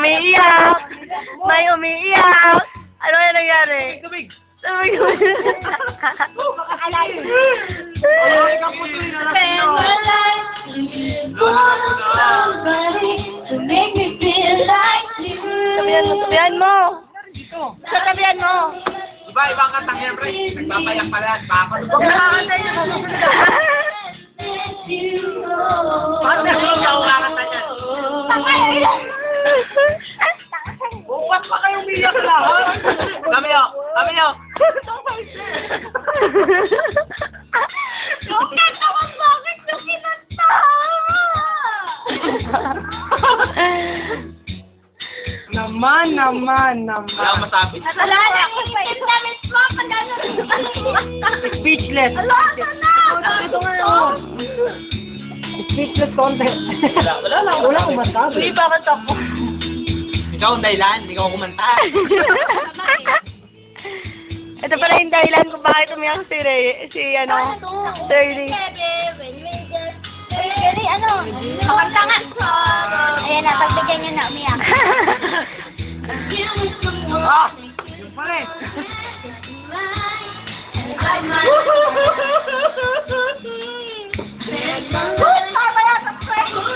umiiyak. May umiiyak. Ano yung nangyari? Tubig! Tubig. Sabihan mo. Sabihan mo. Iba, ibang kantang yan, pre. Nagpapayak pala yan. Pakakantay niya. Bakit hindi ako kakanta niyan? Bukas pa kayong biyak lahat. Kami nyo! Kami nyo! Yung kanta ko bakit yung kinanta? Naman. Wala akong masabi. Wala na yung internet mo. Speechless. Wala na. Ito nga yun. Speechless content. Wala akong masabi. Hindi pa ako. Ikaw ang dahilan, hindi ka kumanta. Ito pala yung dahilan kung bakit umiyak si Shirley. Ano? Makanta nga.